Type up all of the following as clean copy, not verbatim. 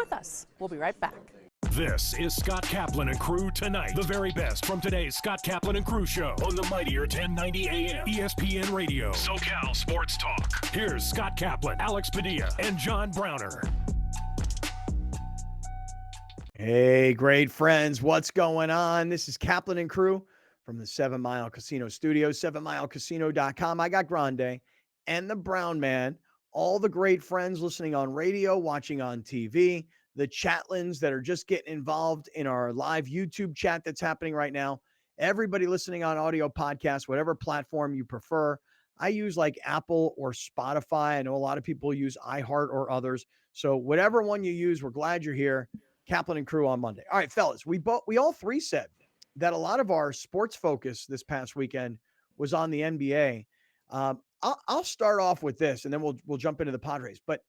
with us. We'll be right back. This is Scott Kaplan and Crew Tonight. The very best from today's Scott Kaplan and Crew show on the mightier 1090 AM ESPN Radio. SoCal Sports Talk. Here's Scott Kaplan, Alex Padilla, and John Browner. Hey, great friends. What's going on? This is Kaplan and Crew from the 7 Mile Casino Studios, 7milecasino.com. I got Grande and the Brown Man, all the great friends listening on radio, watching on TV, the chatlins that are just getting involved in our live YouTube chat that's happening right now. Everybody listening on audio podcasts, whatever platform you prefer. I use like Apple or Spotify. I know a lot of people use iHeart or others. So whatever one you use, we're glad you're here. Kaplan and Crew on Monday. All right, fellas, we all three said that a lot of our sports focus this past weekend was on the NBA. I'll start off with this, and then we'll jump into the Padres. But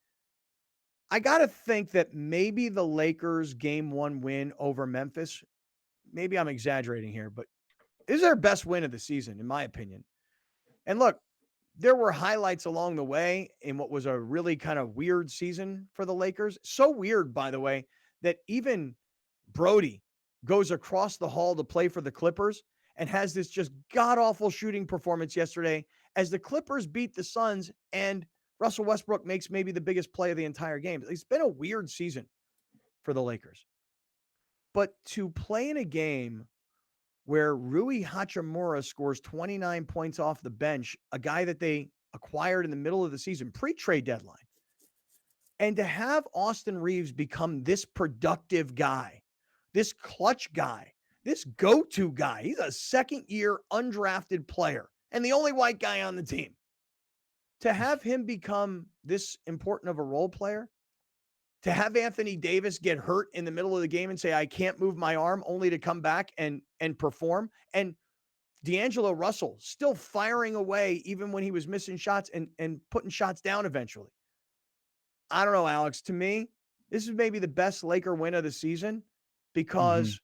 I got to think that maybe the Lakers' Game 1 win over Memphis, maybe I'm exaggerating here, but is their best win of the season, in my opinion. And look, there were highlights along the way in what was a really kind of weird season for the Lakers. So weird, by the way, that even Brody goes across the hall to play for the Clippers and has this just god-awful shooting performance yesterday as the Clippers beat the Suns and Russell Westbrook makes maybe the biggest play of the entire game. It's been a weird season for the Lakers. But to play in a game where Rui Hachimura scores 29 points off the bench, a guy that they acquired in the middle of the season, pre-trade deadline, and to have Austin Reeves become this productive guy, this clutch guy, this go-to guy. He's a second-year undrafted player and the only white guy on the team. To have him become this important of a role player, to have Anthony Davis get hurt in the middle of the game and say, I can't move my arm, only to come back and perform, and D'Angelo Russell still firing away even when he was missing shots and putting shots down eventually. I don't know, Alex. To me, this is maybe the best Laker win of the season because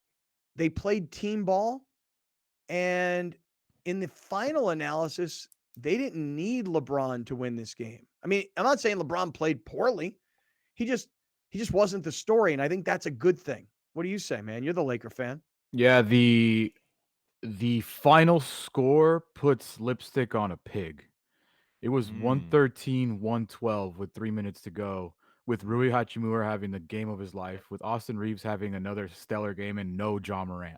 they played team ball, and in the final analysis, they didn't need LeBron to win this game. I mean, I'm not saying LeBron played poorly. He just wasn't the story, and I think that's a good thing. What do you say, man? You're the Laker fan. Yeah, the final score puts lipstick on a pig. It was 113-112 with 3 minutes to go, with Rui Hachimura having the game of his life, with Austin Reeves having another stellar game, and no Ja Morant.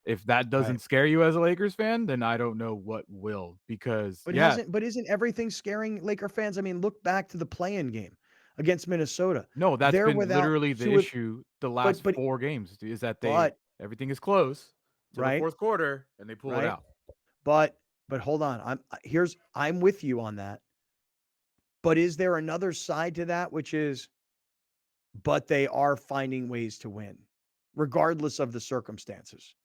If that doesn't scare you as a Lakers fan, then I don't know what will. Because isn't everything scaring Laker fans? I mean, look back to the play-in game against Minnesota. No, that's been literally the issue the last 4 games is that everything is close to the fourth quarter and they pull it out. But hold on. I'm with you on that. But is there another side to that, which is, but they are finding ways to win, regardless of the circumstances,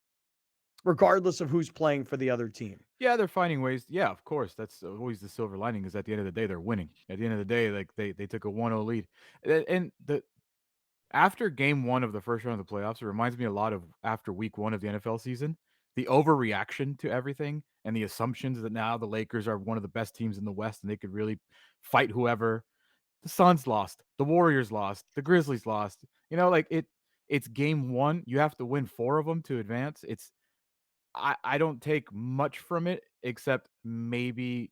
regardless of who's playing for the other team? Yeah, they're finding ways. Yeah, of course. That's always the silver lining is at the end of the day, they're winning. At the end of the day, like they took a 1-0 lead. And after game 1 of the first round of the playoffs, it reminds me a lot of after week 1 of the NFL season, the overreaction to everything and the assumptions that now the Lakers are one of the best teams in the West and they could really fight whoever. The Suns lost, the Warriors lost, the Grizzlies lost. You know, like it's game 1. You have to win 4 of them to advance. I don't take much from it except maybe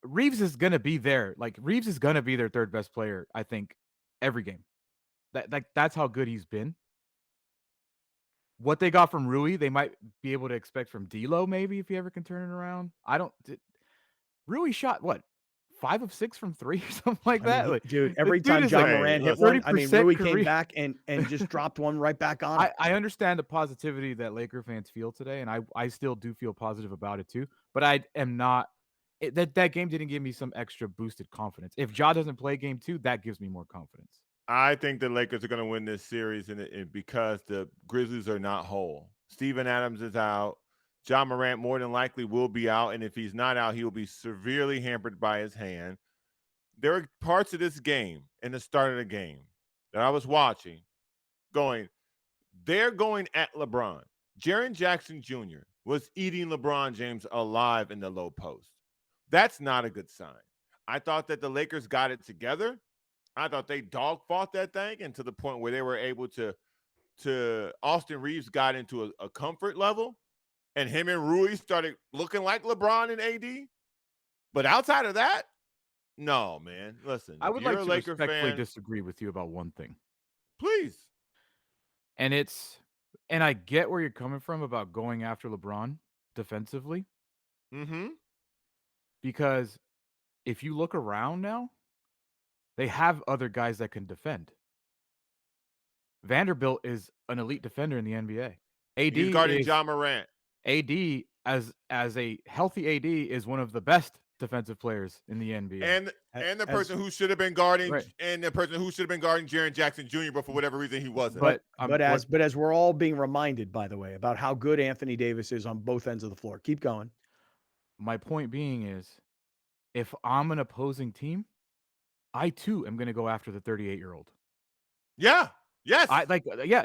Reeves is going to be there. Like Reeves is going to be their third best player, I think, every game. That's how good he's been. What they got from Rui, they might be able to expect from D'Lo maybe if he ever can turn it around. Rui shot what? 5 of 6 from 3 or something like that. Dude, every time Ja Morant hit one, I mean, Rui came back and just dropped one right back on. I understand the positivity that Laker fans feel today, and I still do feel positive about it too. But I am not. That game didn't give me some extra boosted confidence. If Ja doesn't play game 2, that gives me more confidence. I think the Lakers are going to win this series because the Grizzlies are not whole. Steven Adams is out. Ja Morant more than likely will be out, and if he's not out, he will be severely hampered by his hand. There are parts of this game in the start of the game that I was watching going, they're going at LeBron. Jaren Jackson Jr. was eating LeBron James alive in the low post. That's not a good sign. I thought that the Lakers got it together. I thought they dog fought that thing, and to the point where they were able to Austin Reeves got into a comfort level, and him and Rui started looking like LeBron and AD. But outside of that, no, man. Listen, I would you're like a to Laker respectfully fan, disagree with you about one thing. please. And I get where you're coming from about going after LeBron defensively, Mm-hmm. because if you look around now, they have other guys that can defend. Vanderbilt is an elite defender in the NBA. He's guarding John Morant. AD as a healthy AD is one of the best defensive players in the NBA. And the person who should have been guarding Right. Jaren Jackson Jr., but for whatever reason he wasn't. But as we're all being reminded, by the way, about how good Anthony Davis is on both ends of the floor. Keep going. My point being is, if I'm an opposing team, I too am going to go after the 38-year-old. Yeah. Yes.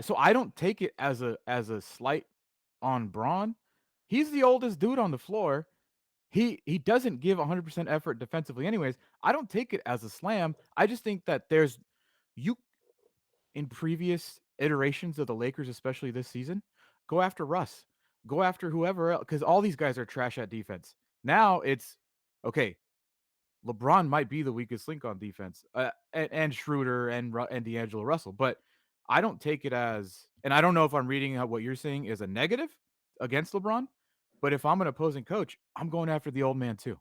So I don't take it as a slight on Braun. He's the oldest dude on the floor. He doesn't give 100% effort defensively anyways. I don't take it as a slam. I just think that in previous iterations of the Lakers, especially this season, go after Russ. Go after whoever else, because all these guys are trash at defense. Now it's, okay, LeBron might be the weakest link on defense, and Schroeder and D'Angelo Russell, but I don't take it as, and I don't know if I'm reading what you're saying is a negative against LeBron, but if I'm an opposing coach, I'm going after the old man too.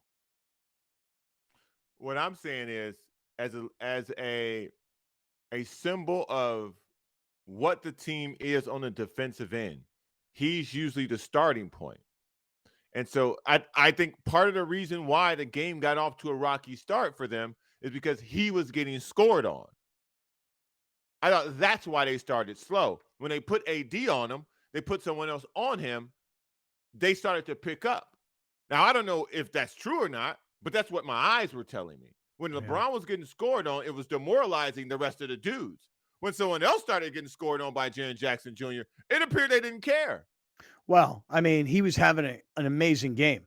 What I'm saying is, as a symbol of what the team is on the defensive end, he's usually the starting point. And so I think part of the reason why the game got off to a rocky start for them is because he was getting scored on. I thought that's why they started slow. When they put AD on him, they put someone else on him, they started to pick up. Now, I don't know if that's true or not, but that's what my eyes were telling me. When LeBron was getting scored on, it was demoralizing the rest of the dudes. When someone else started getting scored on by Jaren Jackson Jr., it appeared they didn't care. Well, I mean, he was having an amazing game.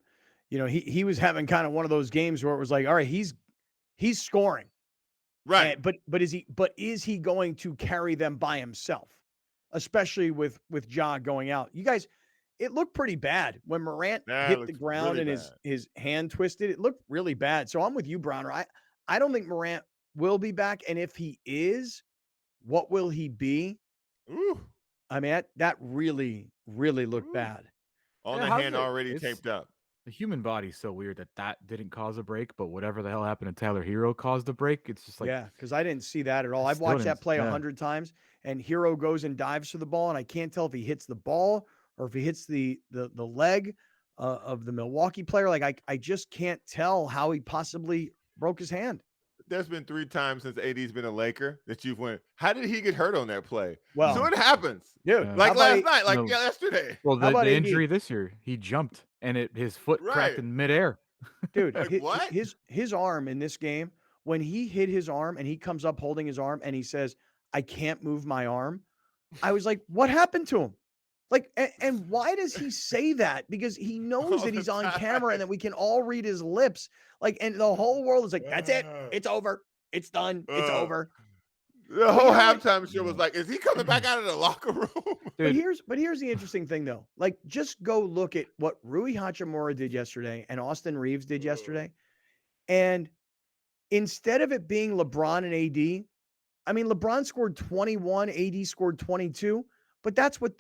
You know, he was having kind of one of those games where it was like, all right, he's scoring. Right. But is he going to carry them by himself? Especially with Ja going out. You guys, it looked pretty bad when Morant hit the ground and his hand twisted. It looked really bad. So I'm with you, Browner. I don't think Morant will be back. And if he is, what will he be? Ooh. I mean, that really, really looked bad. On the hand already taped up. The human body's so weird that didn't cause a break, but whatever the hell happened to Tyler Hero caused a break. It's just like, yeah, because I didn't see that at all. I've watched that play 100 times, and Hero goes and dives for the ball, and I can't tell if he hits the ball or if he hits the leg of the Milwaukee player. Like I just can't tell how he possibly broke his hand. There's been 3 times since AD's been a Laker that you've went, how did he get hurt on that play? Well, so it happens. Dude, like last night, yesterday. Well, the injury this year, he jumped and his foot cracked in midair. Dude, what? His arm in this game, when he hit his arm and he comes up holding his arm and he says, I can't move my arm. I was like, what happened to him? Like, and why does he say that? Because he knows that he's on camera and that we can all read his lips. Like, and the whole world is like, that's it. It's over. It's done. It's over. The whole halftime show was like, is he coming back out of the locker room? But here's the interesting thing, though. Like, just go look at what Rui Hachimura did yesterday and Austin Reeves did yesterday. And instead of it being LeBron and AD, I mean, LeBron scored 21, AD scored 22, but that's what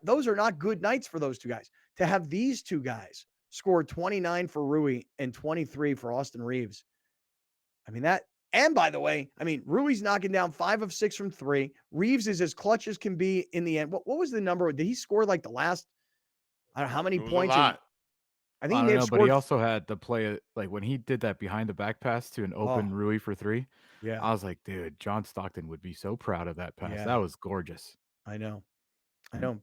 those are not good nights for those two guys. To have these two guys score 29 for Rui and 23 for Austin Reeves. I mean, and by the way, I mean, Rui's knocking down 5 of 6 from 3. Reeves is as clutch as can be in the end. What was the number? Did he score like the last, I don't know how many points? I think he may have scored. But he also had the play, like when he did that behind the back pass to an open Rui for 3. Yeah. I was like, dude, John Stockton would be so proud of that pass. Yeah. That was gorgeous. I know.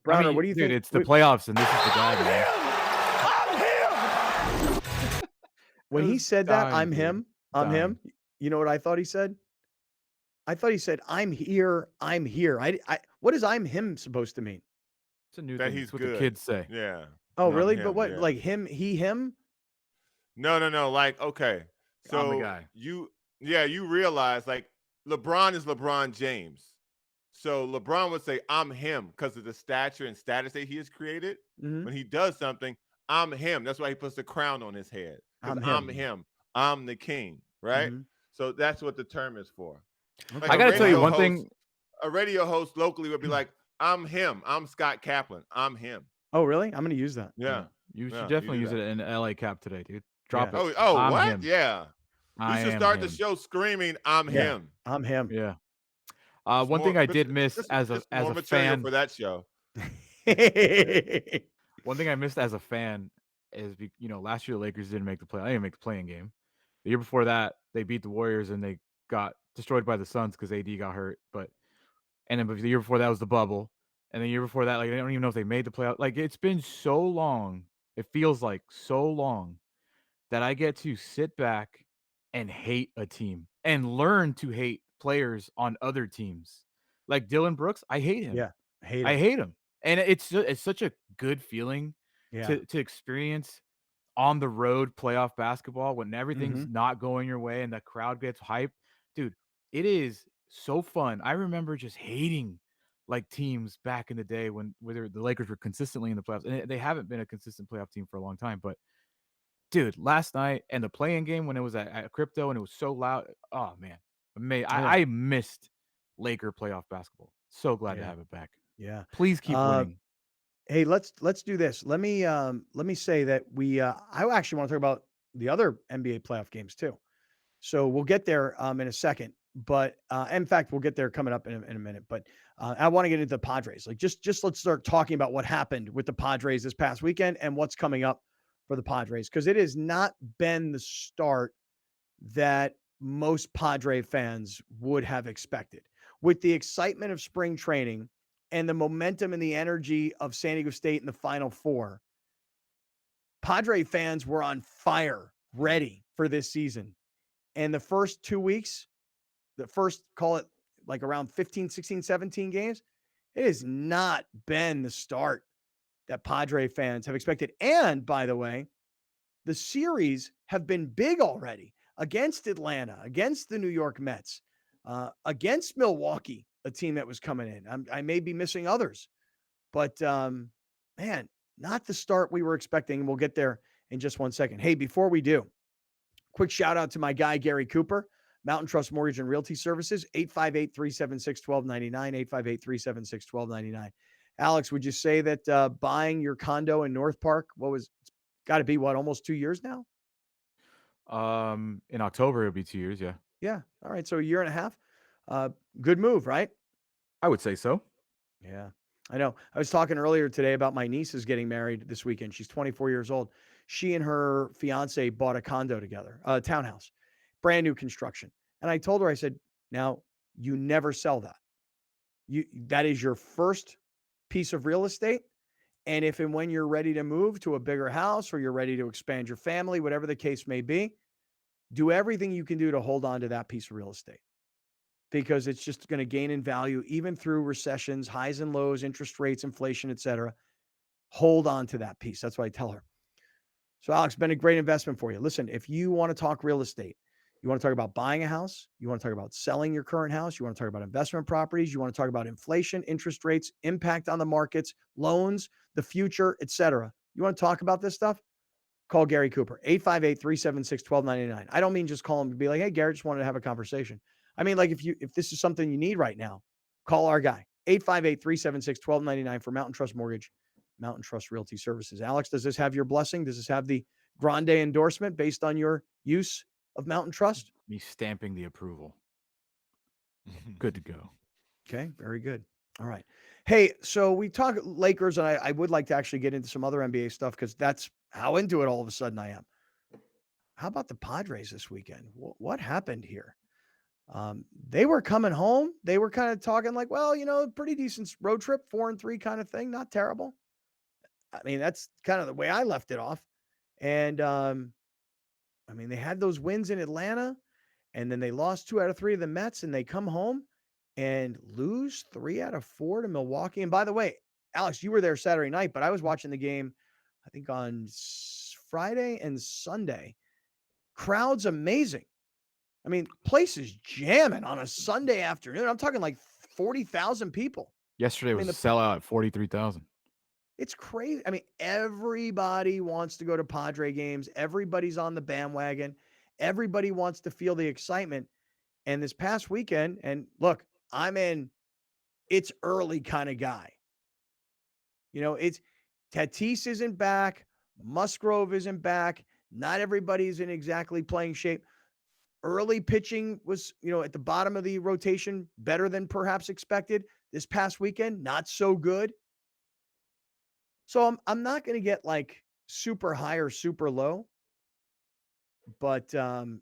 Browner, what do you think? It's the playoffs, and this is the guy, man. I'm him. When he said that, I'm him. You know what I thought he said? I thought he said, I'm here. I'm here. What is I'm him supposed to mean? It's a new that thing. he's It's what good. the kids say. Yeah. Oh, really? Him, but what? yeah. Like him, him? No. Like, okay. So I'm the guy. you realize, like, LeBron is LeBron James. So LeBron would say, I'm him because of the stature and status that he has created. Mhm. When he does something, I'm him. That's why he puts the crown on his head. Because I'm him. I'm the king, right? Mhm. So that's what the term is for. Okay. I got to tell you one thing. A radio host locally would be like, I'm him. I'm Scott Kaplan. I'm him. Oh, really? I'm going to use that. Yeah. You should definitely use it in LA Cap today, dude. Drop it. Oh, I'm what? him. Yeah. We should start the show screaming, I'm him. I'm him. Yeah. One thing I did miss as a fan for that show. One thing I missed as a fan is, last year the Lakers didn't make the play. I didn't make the play-in game. The year before that, they beat the Warriors and they got destroyed by the Suns because AD got hurt. And then the year before that was the bubble. And the year before that, like, I don't even know if they made the playoff. Like, it's been so long. It feels like so long that I get to sit back and hate a team and learn to hate players on other teams. Like Dylan Brooks, I hate him. Yeah, I hate him. And it's such a good feeling to experience on the road playoff basketball when everything's not going your way and the crowd gets hyped. Dude, it is so fun. I remember just hating like teams back in the day when the Lakers were consistently in the playoffs. And they haven't been a consistent playoff team for a long time. But dude, last night and the play-in game when it was at Crypto and it was so loud. Oh man. I missed Laker playoff basketball. So glad to have it back. Yeah. Please keep winning. Hey, let's do this. Let me say that I actually want to talk about the other NBA playoff games too. So we'll get there in a second, but in fact, we'll get there coming up in a minute. But I want to get into the Padres. Like just let's start talking about what happened with the Padres this past weekend and what's coming up for the Padres, because it has not been the start that most Padre fans would have expected. With the excitement of spring training and the momentum and the energy of San Diego State in the Final Four, Padre fans were on fire, ready for this season. And the first 2 weeks, call it like around 15, 16, 17 games, it has not been the start that Padre fans have expected. And by the way, the series have been big already against Atlanta, against the New York Mets, against Milwaukee, a team that was coming in. I may be missing others, but man, not the start we were expecting. We'll get there in just 1 second. Hey, before we do, quick shout out to my guy, Gary Cooper, Mountain Trust Mortgage and Realty Services, 858-376-1299, 858-376-1299. Alex, would you say that buying your condo in North Park, it's got to be almost 2 years now? In October, it'll be 2 years. Yeah. Yeah. All right. So a year and a half. Good move, right? I would say so. Yeah, I know. I was talking earlier today about my niece is getting married this weekend. She's 24 years old. She and her fiance bought a condo together, a townhouse, brand new construction. And I told her, I said, now you never sell that. That is your first piece of real estate. And if and when you're ready to move to a bigger house or you're ready to expand your family, whatever the case may be, do everything you can do to hold on to that piece of real estate, because it's just going to gain in value even through recessions, highs and lows, interest rates, inflation, et cetera. Hold on to that piece. That's what I tell her. So Alex, been a great investment for you. Listen, if you want to talk real estate, you want to talk about buying a house, you want to talk about selling your current house, you want to talk about investment properties, you want to talk about inflation, interest rates, impact on the markets, loans, the future, et cetera. You want to talk about this stuff? Call Gary Cooper, 858-376-1299. I don't mean just call him and be like, hey, Gary, just wanted to have a conversation. I mean, like if this is something you need right now, call our guy, 858-376-1299 for Mountain Trust Mortgage, Mountain Trust Realty Services. Alex, does this have your blessing? Does this have the grande endorsement based on your use of Mountain Trust? Me stamping the approval. Good to go. Okay, very good. All right. Hey, so we talk Lakers, and I would like to actually get into some other NBA stuff because that's how into it all of a sudden I am. How about the Padres this weekend? What happened here? They were coming home. They were kind of talking like, well, pretty decent road trip, 4-3 kind of thing. Not terrible. I mean, that's kind of the way I left it off. And they had those wins in Atlanta, and then they lost 2 out of 3 of the Mets, and they come home and lose 3 out of 4 to Milwaukee. And by the way, Alex, you were there Saturday night, but I was watching the game, I think on Friday and Sunday. Crowd's amazing. I mean, place is jamming on a Sunday afternoon. I'm talking like 40,000 people. Yesterday was mean, a sellout at 43,000. It's crazy. I mean, everybody wants to go to Padre games. Everybody's on the bandwagon. Everybody wants to feel the excitement. And this past weekend, and look, I'm in it's early kind of guy. It's Tatis isn't back. Musgrove isn't back. Not everybody's in exactly playing shape. Early pitching was, at the bottom of the rotation, better than perhaps expected. This past weekend, not so good. So I'm not going to get like super high or super low, but it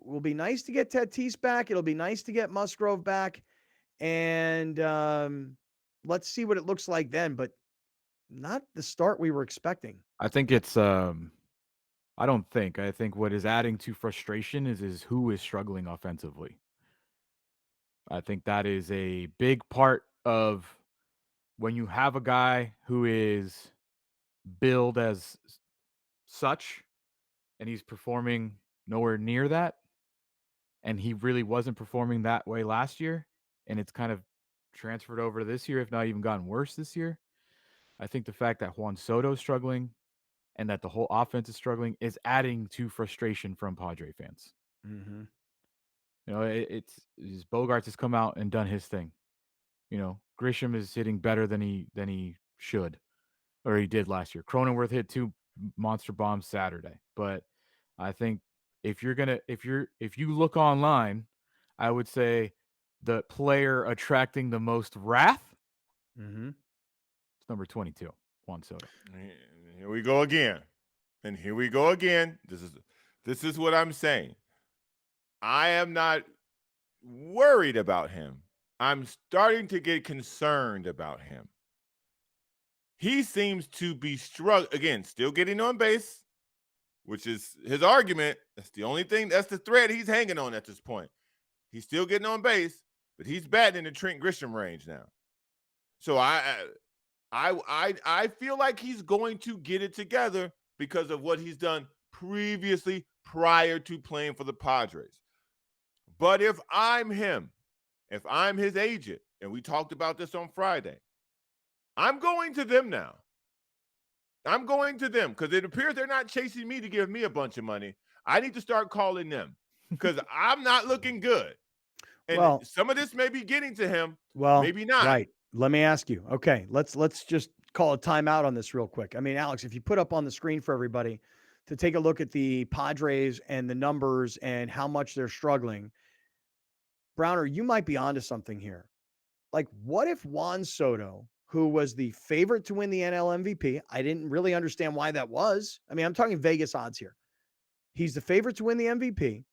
will be nice to get Tatis back. It'll be nice to get Musgrove back, and let's see what it looks like then. But not the start we were expecting. I think it's I think what is adding to frustration is who is struggling offensively. I think that is a big part of when you have a guy who is billed as such and he's performing nowhere near that, and he really wasn't performing that way last year, and it's kind of transferred over to this year, if not even gotten worse this year. I think the fact that Juan Soto's struggling and that the whole offense is struggling is adding to frustration from Padre fans. Mm-hmm. It's Bogarts has come out and done his thing. Grisham is hitting better than he should, or he did last year. Cronenworth hit 2 monster bombs Saturday, but I think if you look online, I would say the player attracting the most wrath, it's number 22, Juan Soto. Here we go again, and here we go again. This is what I'm saying. I am not worried about him. I'm starting to get concerned about him. He seems to be struggling again, still getting on base, which is his argument. That's the only thing. That's the thread he's hanging on at this point. He's still getting on base, but he's batting in the Trent Grisham range now. So I feel like he's going to get it together because of what he's done previously prior to playing for the Padres. But if I'm him, if I'm his agent, and we talked about this on Friday, I'm going to them now. I'm going to them because it appears they're not chasing me to give me a bunch of money. I need to start calling them because I'm not looking good. And some of this may be getting to him. Well, maybe not. Right. Let me ask you. Okay, let's just call a timeout on this real quick. I mean, Alex, if you put up on the screen for everybody to take a look at the Padres and the numbers and how much they're struggling, Browner, you might be onto something here. Like, what if Juan Soto, who was the favorite to win the NL MVP, I didn't really understand why that was. I mean, I'm talking Vegas odds here. He's the favorite to win the MVP.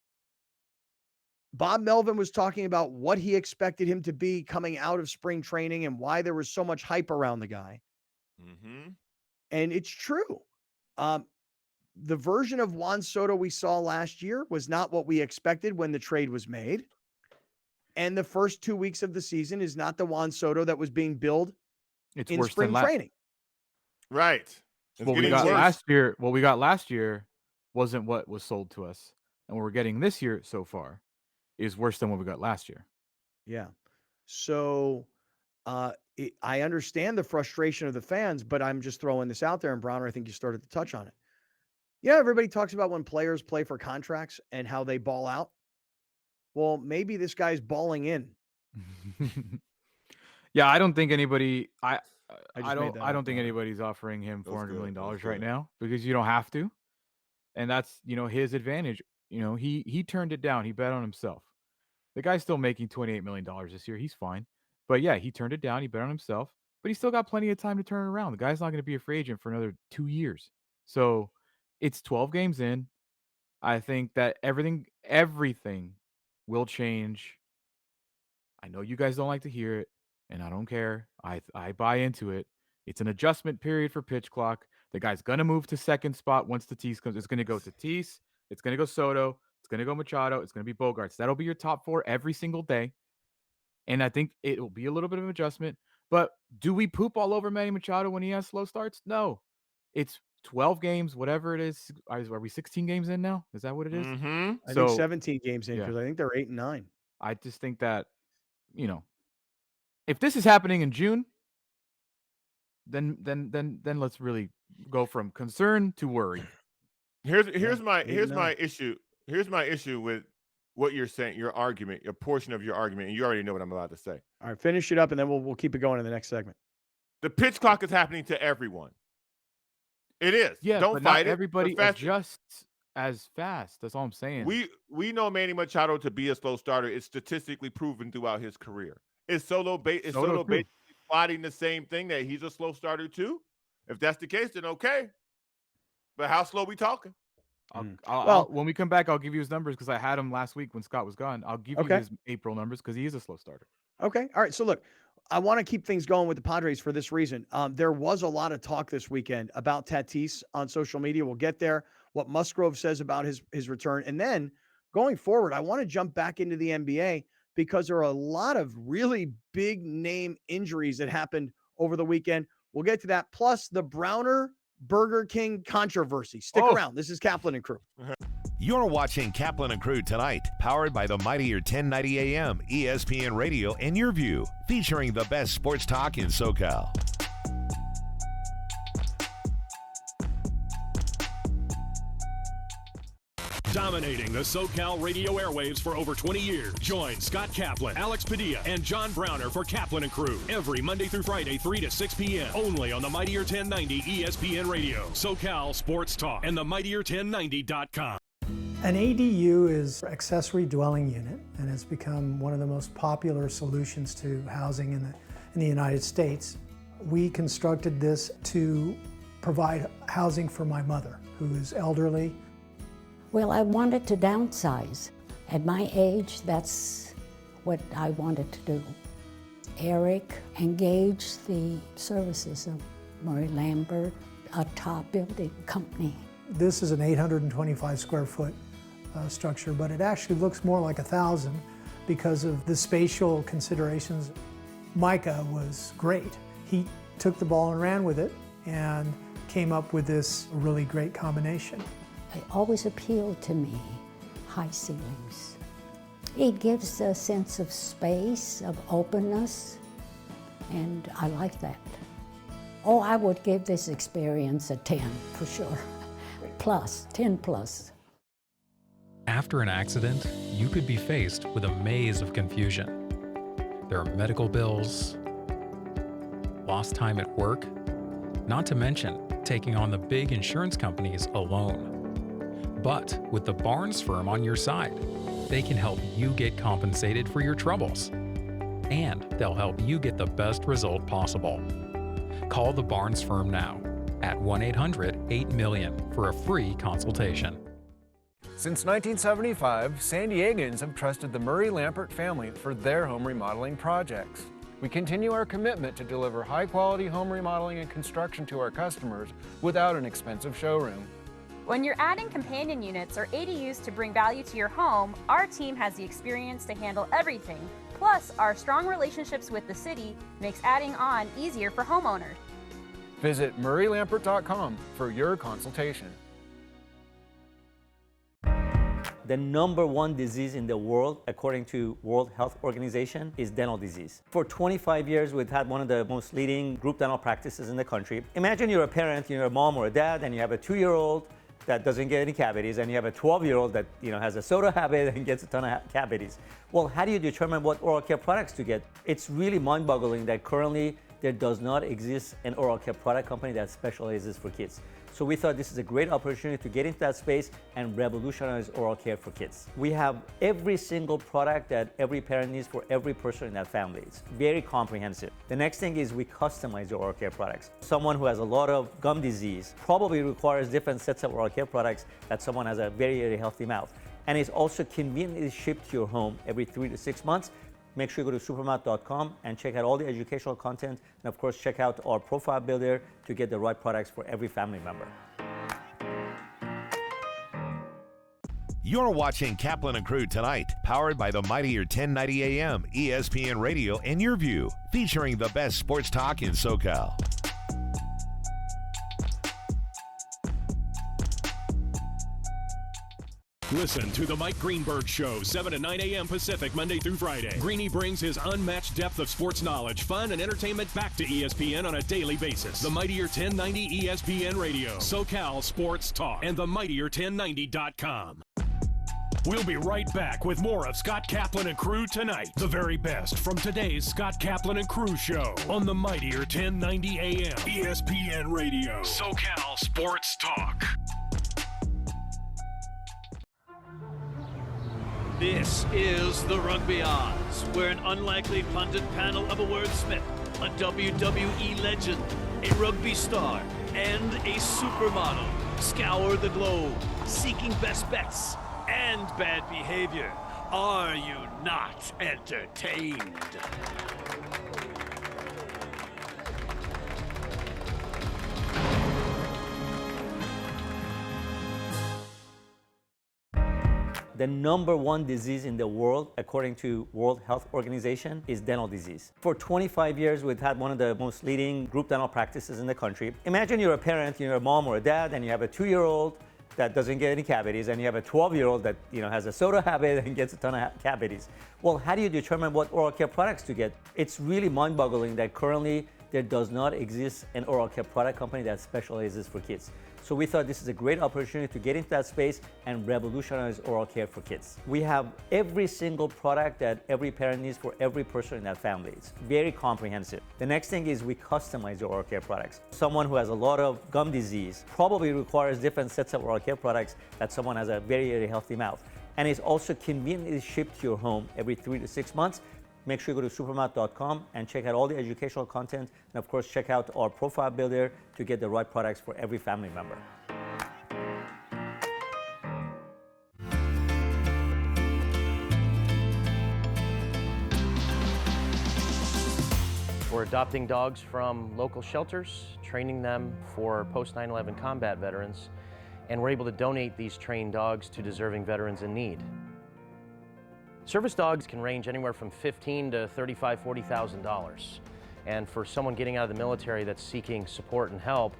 Bob Melvin was talking about what he expected him to be coming out of spring training and why there was so much hype around the guy. Mm-hmm. And it's true. The version of Juan Soto we saw last year was not what we expected when the trade was made. And the first 2 weeks of the season is not the Juan Soto that was being billed in spring training. Right. What we got last year wasn't what was sold to us. And what we're getting this year so far is worse than what we got last year. Yeah. So I understand the frustration of the fans, but I'm just throwing this out there. And Browner, I think you started to touch on it. Yeah, everybody talks about when players play for contracts and how they ball out. Well, maybe this guy's balling in. Yeah, I don't think anybody. I don't think anybody's offering him $400 million right now because you don't have to, and that's his advantage. He turned it down. He bet on himself. The guy's still making $28 million this year. He's fine, but yeah, he turned it down. He bet on himself, but he's still got plenty of time to turn it around. The guy's not going to be a free agent for another 2 years. So it's 12 games in. I think that everything will change. I know you guys don't like to hear it, and I don't care. I buy into it. It's an adjustment period for pitch clock. The guy's going to move to second spot once Tatis comes. It's going to go Tatis. It's going to go Soto. It's going to go Machado. It's going to be Bogarts. That'll be your top 4 every single day. And I think it'll be a little bit of an adjustment. But do we poop all over Manny Machado when he has slow starts? No. It's 12 games, whatever it is. Are we 16 games in now? Is that what it is? Mm-hmm. I think 17 games in yeah. because I think they're 8 and 9. I just think that, if this is happening in June, then let's really go from concern to worry. Here's my 8 and 9. issue. Here's my issue with what you're saying, your argument, your portion of your argument, and you already know what I'm about to say. All right, finish it up, and then we'll keep it going in the next segment. The pitch clock is happening to everyone. It is. Yeah, Don't but fight not everybody it. adjusts as fast. That's all I'm saying. We know Manny Machado to be a slow starter. It's statistically proven throughout his career. Is Soto basically plotting the same thing, that he's a slow starter too? If that's the case, then okay. But how slow we talking? When we come back, I'll give you his numbers because I had him last week when Scott was gone. I'll give you his April numbers because he is a slow starter. Okay. All right. So look, I want to keep things going with the Padres for this reason. There was a lot of talk this weekend about Tatis on social media. We'll get there. What Musgrove says about his return. And then going forward, I want to jump back into the NBA because there are a lot of really big name injuries that happened over the weekend. We'll get to that. Plus the Browner Burger King controversy. Stick around. This is Kaplan and Crew. You're watching Kaplan and Crew Tonight, powered by the mightier 1090 AM, ESPN Radio, and YurView, featuring the best sports talk in SoCal. Dominating the SoCal radio airwaves for over 20 years. Join Scott Kaplan, Alex Padilla, and John Browner for Kaplan and Crew every Monday through Friday, 3 to 6 p.m. only on the mightier 1090 ESPN Radio, SoCal Sports Talk, and the mightier1090.com. An ADU is accessory dwelling unit, and it's become one of the most popular solutions to housing in the United States. We constructed this to provide housing for my mother, who is elderly. Well, I wanted to downsize. At my age, that's what I wanted to do. Eric engaged the services of Murray Lambert, a top building company. This is an 825 square foot structure, but it actually looks more like 1,000 because of the spatial considerations. Micah was great. He took the ball and ran with it and came up with this really great combination. It always appealed to me, high ceilings. It gives a sense of space, of openness, and I like that. Oh, I would give this experience a 10 for sure. Plus, 10 plus. After an accident, you could be faced with a maze of confusion. There are medical bills, lost time at work, not to mention taking on the big insurance companies alone. But with the Barnes firm on your side, they can help you get compensated for your troubles. And they'll help you get the best result possible. Call the Barnes firm now at 1-800-8-MILLION for a free consultation. Since 1975, San Diegans have trusted the Murray Lambert family for their home remodeling projects. We continue our commitment to deliver high-quality home remodeling and construction to our customers without an expensive showroom. When you're adding companion units or ADUs to bring value to your home, our team has the experience to handle everything. Plus, our strong relationships with the city makes adding on easier for homeowners. Visit murraylambert.com for your consultation. The #1 disease in the world, according to World Health Organization, is dental disease. For 25 years, we've had one of the most leading group dental practices in the country. Imagine you're a parent, you're a mom or a dad, and you have a 2-year-old that doesn't get any cavities, and you have a 12-year-old that has a soda habit and gets a ton of cavities. Well, how do you determine what oral care products to get? It's really mind-boggling that currently there does not exist an oral care product company that specializes for kids. So we thought this is a great opportunity to get into that space and revolutionize oral care for kids. We have every single product that every parent needs for every person in that family. It's very comprehensive. The next thing is we customize your oral care products. Someone who has a lot of gum disease probably requires different sets of oral care products that someone has a very, very healthy mouth. And it's also conveniently shipped to your home every 3 to 6 months. Make sure you go to supermouth.com and check out all the educational content, and of course check out our profile builder to get the right products for every family member. You're watching Kaplan and Crew Tonight, powered by the mightier 1090 AM, ESPN Radio, and YurView, featuring the best sports talk in SoCal. Listen to The Mike Greenberg Show, 7 to 9 a.m. Pacific, Monday through Friday. Greeny brings his unmatched depth of sports knowledge, fun, and entertainment back to ESPN on a daily basis. The Mightier 1090 ESPN Radio, SoCal Sports Talk, and themightier1090.com. We'll be right back with more of Scott Kaplan and Crew Tonight. The very best from today's Scott Kaplan and Crew Show on the Mightier 1090 AM, ESPN Radio, SoCal Sports Talk. This is the Rugby Odds, where an unlikely pundit panel of a wordsmith, a WWE legend, a rugby star, and a supermodel scour the globe, seeking best bets and bad behavior. Are you not entertained? The #1 disease in the world, according to World Health Organization, is dental disease. For 25 years, we've had one of the most leading group dental practices in the country. Imagine you're a parent, you're a mom or a dad, and you have a 2-year-old that doesn't get any cavities, and you have a 12-year-old that has a soda habit and gets a ton of cavities. Well, how do you determine what oral care products to get? It's really mind-boggling that currently there does not exist an oral care product company that specializes for kids. So we thought this is a great opportunity to get into that space and revolutionize oral care for kids. We have every single product that every parent needs for every person in that family. It's very comprehensive. The next thing is we customize your oral care products. Someone who has a lot of gum disease probably requires different sets of oral care products that someone has a very, very healthy mouth. And it's also conveniently shipped to your home every 3 to 6 months. Make sure you go to supermouth.com and check out all the educational content, and of course check out our profile builder to get the right products for every family member. We're adopting dogs from local shelters, training them for post 9/11 combat veterans, and we're able to donate these trained dogs to deserving veterans in need. Service dogs can range anywhere from $15,000 to $35,000, $40,000. And for someone getting out of the military that's seeking support and help,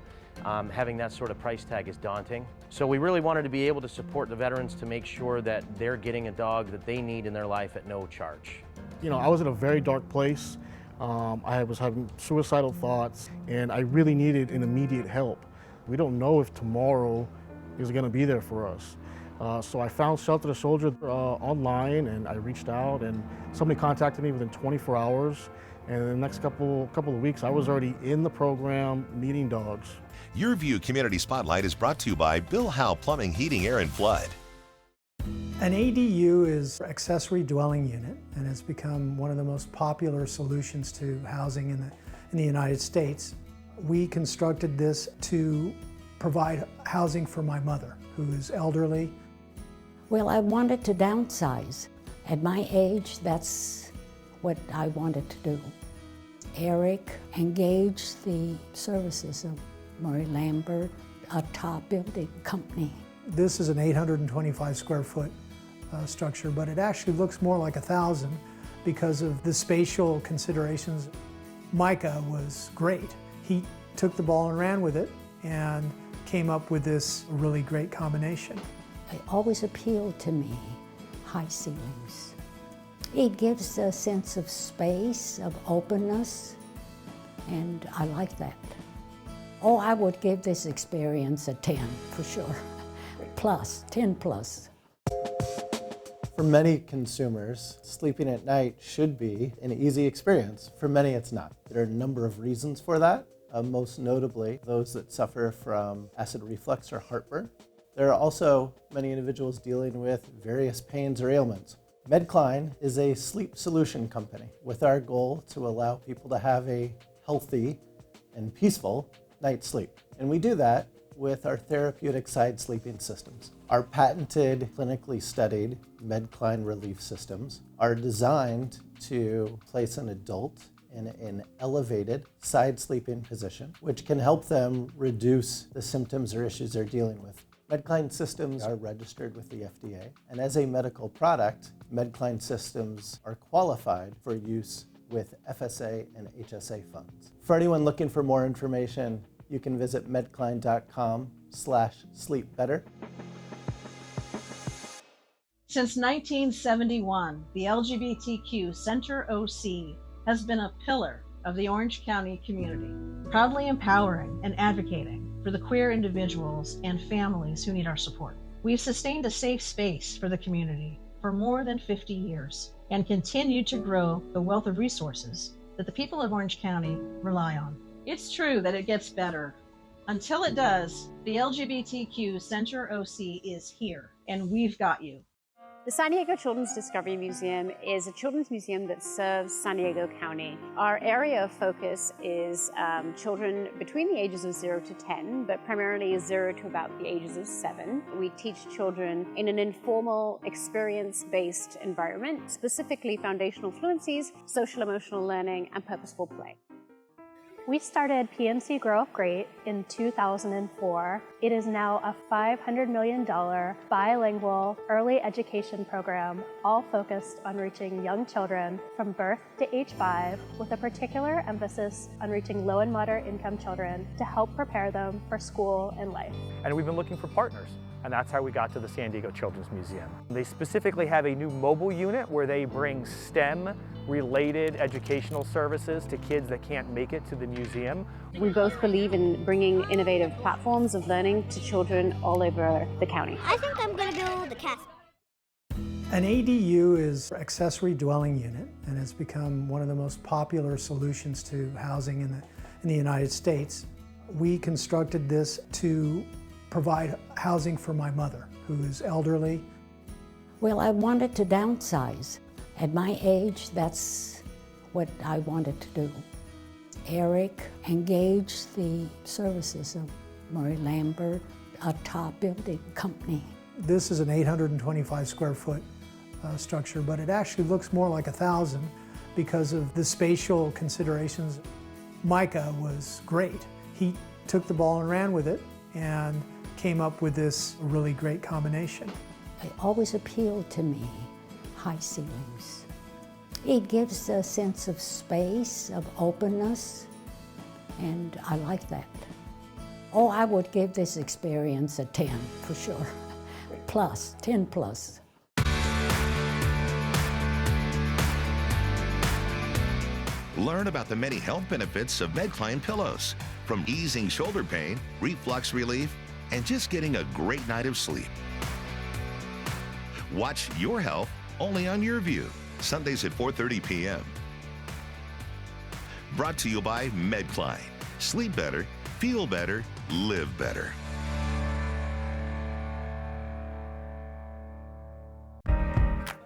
having that sort of price tag is daunting. So we really wanted to be able to support the veterans to make sure that they're getting a dog that they need in their life at no charge. I was in a very dark place. I was having suicidal thoughts, and I really needed an immediate help. We don't know if tomorrow is going to be there for us. So I found Shelter the Soldier online, and I reached out, and somebody contacted me within 24 hours. And in the next couple of weeks, I was already in the program meeting dogs. YurView Community Spotlight is brought to you by Bill Howe Plumbing, Heating, Air, and Flood. An ADU is accessory dwelling unit, and it's become one of the most popular solutions to housing in the United States. We constructed this to provide housing for my mother, who is elderly. Well, I wanted to downsize. At my age, that's what I wanted to do. Eric engaged the services of Murray Lambert, a top building company. This is an 825 square foot structure, but it actually looks more like 1,000 because of the spatial considerations. Micah was great. He took the ball and ran with it and came up with this really great combination. It always appealed to me, high ceilings. It gives a sense of space, of openness, and I like that. Oh, I would give this experience a 10 for sure. Plus, 10 plus. For many consumers, sleeping at night should be an easy experience. For many, it's not. There are a number of reasons for that. Most notably, those that suffer from acid reflux or heartburn. There are also many individuals dealing with various pains or ailments. Medcline is a sleep solution company with our goal to allow people to have a healthy and peaceful night's sleep. And we do that with our therapeutic side sleeping systems. Our patented, clinically studied Medcline relief systems are designed to place an adult in an elevated side sleeping position, which can help them reduce the symptoms or issues they're dealing with. Medcline systems are registered with the FDA, and as a medical product, Medcline systems are qualified for use with FSA and HSA funds. For anyone looking for more information, you can visit medcline.com/sleepbetter. Since 1971, the LGBTQ Center OC has been a pillar of the Orange County community, proudly empowering and advocating for the queer individuals and families who need our support. We've sustained a safe space for the community for more than 50 years and continue to grow the wealth of resources that the people of Orange County rely on. It's true that it gets better. Until it does, the LGBTQ Center OC is here, and we've got you. The San Diego Children's Discovery Museum is a children's museum that serves San Diego County. Our area of focus is children between the ages of 0 to 10, but primarily 0 to about the ages of 7. We teach children in an informal, experience-based environment, specifically foundational fluencies, social-emotional learning, and purposeful play. We started PNC Grow Up Great in 2004. It is now a $500 million bilingual early education program, all focused on reaching young children from birth to age 5, with a particular emphasis on reaching low and moderate income children to help prepare them for school and life. And we've been looking for partners, and that's how we got to the San Diego Children's Museum. They specifically have a new mobile unit where they bring STEM-related educational services to kids that can't make it to the museum. We both believe in bringing innovative platforms of learning to children all over the county. I think I'm going to build a castle. An ADU is accessory dwelling unit, and it's become one of the most popular solutions to housing in the United States. We constructed this to provide housing for my mother, who is elderly. Well, I wanted to downsize. At my age, that's what I wanted to do. Eric engaged the services of Murray Lambert, a top building company. This is an 825 square foot structure, but it actually looks more like 1,000 because of the spatial considerations. Micah was great. He took the ball and ran with it and came up with this really great combination. It always appealed to me, high ceilings. It gives a sense of space, of openness, and I like that. Oh, I would give this experience a 10 for sure. Plus, 10 plus. Learn about the many health benefits of MedCline pillows, from easing shoulder pain, reflux relief, and just getting a great night of sleep. Watch Your Health only on YurView, Sundays at 4:30 p.m. Brought to you by MedCline. Sleep better, feel better, live better.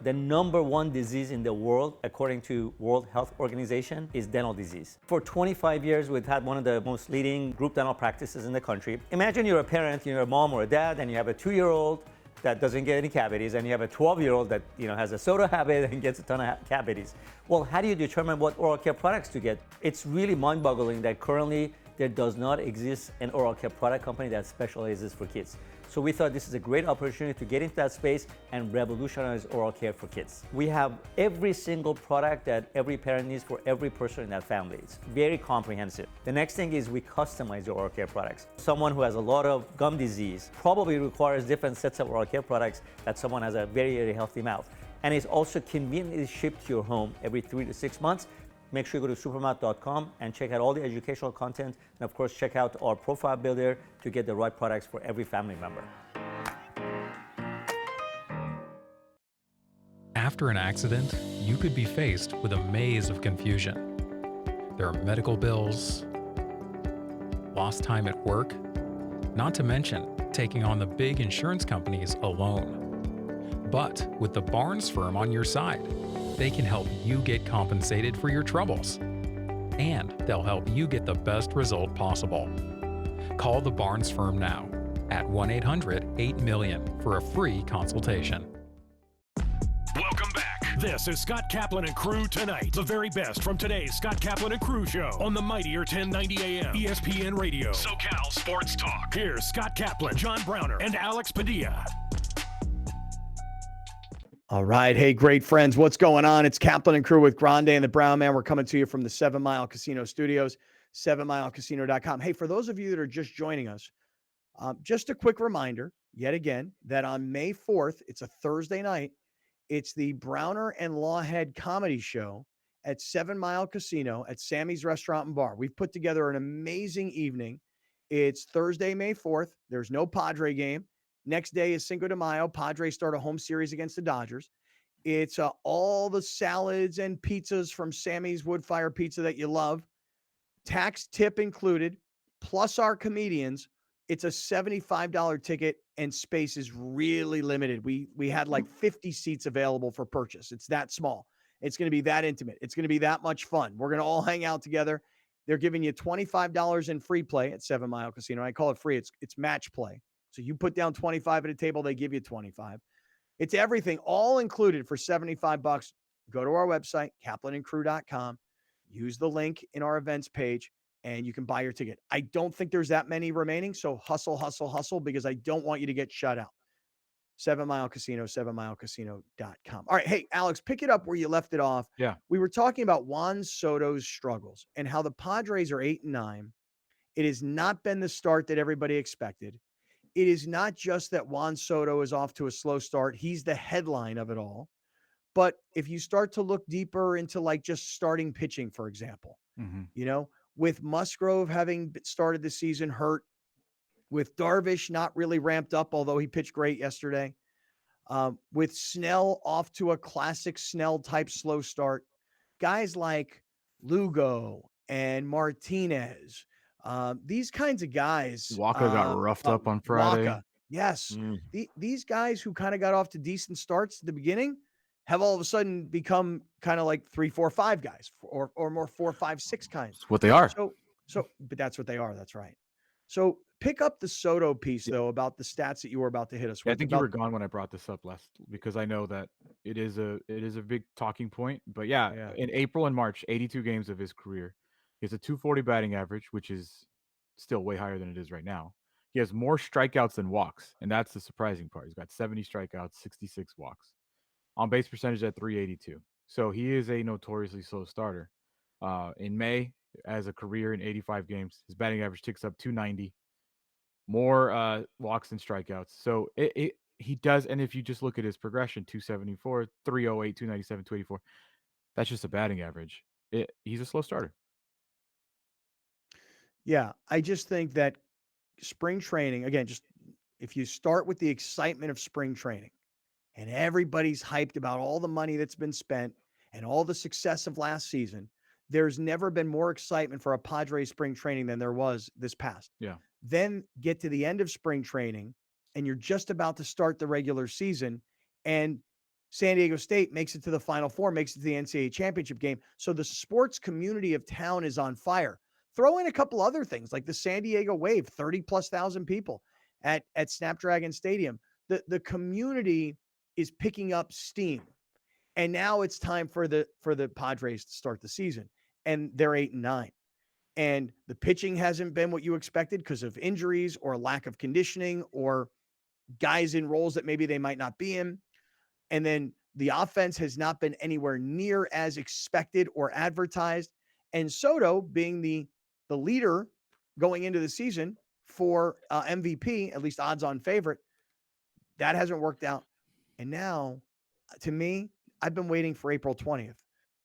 The #1 disease in the world, according to World Health Organization, is dental disease. For 25 years, we've had one of the most leading group dental practices in the country. Imagine you're a parent, you're a mom or a dad, and you have a 2-year-old that doesn't get any cavities, and you have a 12-year-old that has a soda habit and gets a ton of cavities. Well, how do you determine what oral care products to get? It's really mind-boggling that currently there does not exist an oral care product company that specializes for kids. So we thought this is a great opportunity to get into that space and revolutionize oral care for kids. We have every single product that every parent needs for every person in that family. It's very comprehensive. The next thing is we customize your oral care products. Someone who has a lot of gum disease probably requires different sets of oral care products that someone has a very, very healthy mouth. And it's also conveniently shipped to your home every 3 to 6 months. Make sure you go to supermouth.com and check out all the educational content, and of course check out our profile builder to get the right products for every family member. After an accident, you could be faced with a maze of confusion. There are medical bills, lost time at work, not to mention taking on the big insurance companies alone. But with the Barnes firm on your side, they can help you get compensated for your troubles. And they'll help you get the best result possible. Call the Barnes firm now at 1-800-8-MILLION for a free consultation. Welcome back. This is Scott Kaplan and Crew Tonight. The very best from today's Scott Kaplan and Crew show on the mightier 1090 AM ESPN Radio. SoCal Sports Talk. Here's Scott Kaplan, John Browner, and Alex Padilla. All right. Hey, great friends. What's going on? It's Kaplan and Crew with Grande and the Brown Man. We're coming to you from the 7 Mile Casino Studios, 7milecasino.com. Hey, for those of you that are just joining us, just a quick reminder, yet again, that on May 4th, it's a Thursday night, It's the Browner and Lawhead Comedy Show at 7 Mile Casino at Sammy's Restaurant and Bar. We've put together an amazing evening. It's Thursday, May 4th. There's no Padre game. Next day is Cinco de Mayo. Padres start a home series against the Dodgers. It's all the salads and pizzas from Sammy's Woodfire Pizza that you love. Tax tip included, plus our comedians. It's a $75 ticket, and space is really limited. We had like 50 seats available for purchase. It's that small. It's going to be that intimate. It's going to be that much fun. We're going to all hang out together. They're giving you $25 in free play at 7 Mile Casino. I call it free. It's match play. So you put down 25 at a table, they give you 25. It's everything, all included for $75. Go to our website, kaplanandcrew.com. Use the link in our events page, and you can buy your ticket. I don't think there's that many remaining, so hustle, because I don't want you to get shut out. 7 Mile Casino, 7milecasino.com. All right, hey, Alex, pick it up where you left it off. Yeah. We were talking about Juan Soto's struggles and how the Padres are 8-9. It has not been the start that everybody expected. It is not just that Juan Soto is off to a slow start. He's the headline of it all. But if you start to look deeper into like just starting pitching, for example, you know, with Musgrove having started the season hurt, with Darvish not really ramped up, although he pitched great yesterday, with Snell off to a classic Snell type slow start, guys like Lugo and Martinez, these kinds of guys. Walker got roughed up on Friday. Waka, yes. These guys who kind of got off to decent starts at the beginning have all of a sudden become kind of like 3, 4, 5 guys, or more 4, 5, 6 kinds. That's what they are. But that's what they are. That's right. So pick up the Soto piece though about the stats that you were about to hit us Yeah, with. I think you were gone when I brought this up last, because I know that it is a big talking point. But yeah, in April and March, 82 games of his career, he has a 240 batting average, which is still way higher than it is right now. He has more strikeouts than walks, and that's the surprising part. He's got 70 strikeouts, 66 walks. On base percentage at 382. So he is a notoriously slow starter. In May, as a career in 85 games, his batting average ticks up 290. More walks than strikeouts. So he does. And if you just look at his progression, 274, 308, 297, 284, that's just a batting average. He's a slow starter. Yeah, I just think that spring training, again, just if you start with the excitement of spring training, and everybody's hyped about all the money that's been spent and all the success of last season, there's never been more excitement for a Padres spring training than there was this past. Yeah. Then get to the end of spring training, and you're just about to start the regular season, and San Diego State makes it to the Final Four, makes it to the NCAA championship game. So the sports community of town is on fire. Throw in a couple other things like the San Diego Wave, 30,000+ people at Snapdragon Stadium. The community is picking up steam, and now it's time for the Padres to start the season, and they're 8-9, and the pitching hasn't been what you expected because of injuries or lack of conditioning or guys in roles that maybe they might not be in, and then the offense has not been anywhere near as expected or advertised, and Soto being the leader going into the season for MVP, at least odds-on favorite, that hasn't worked out. And now, to me, I've been waiting for April 20th.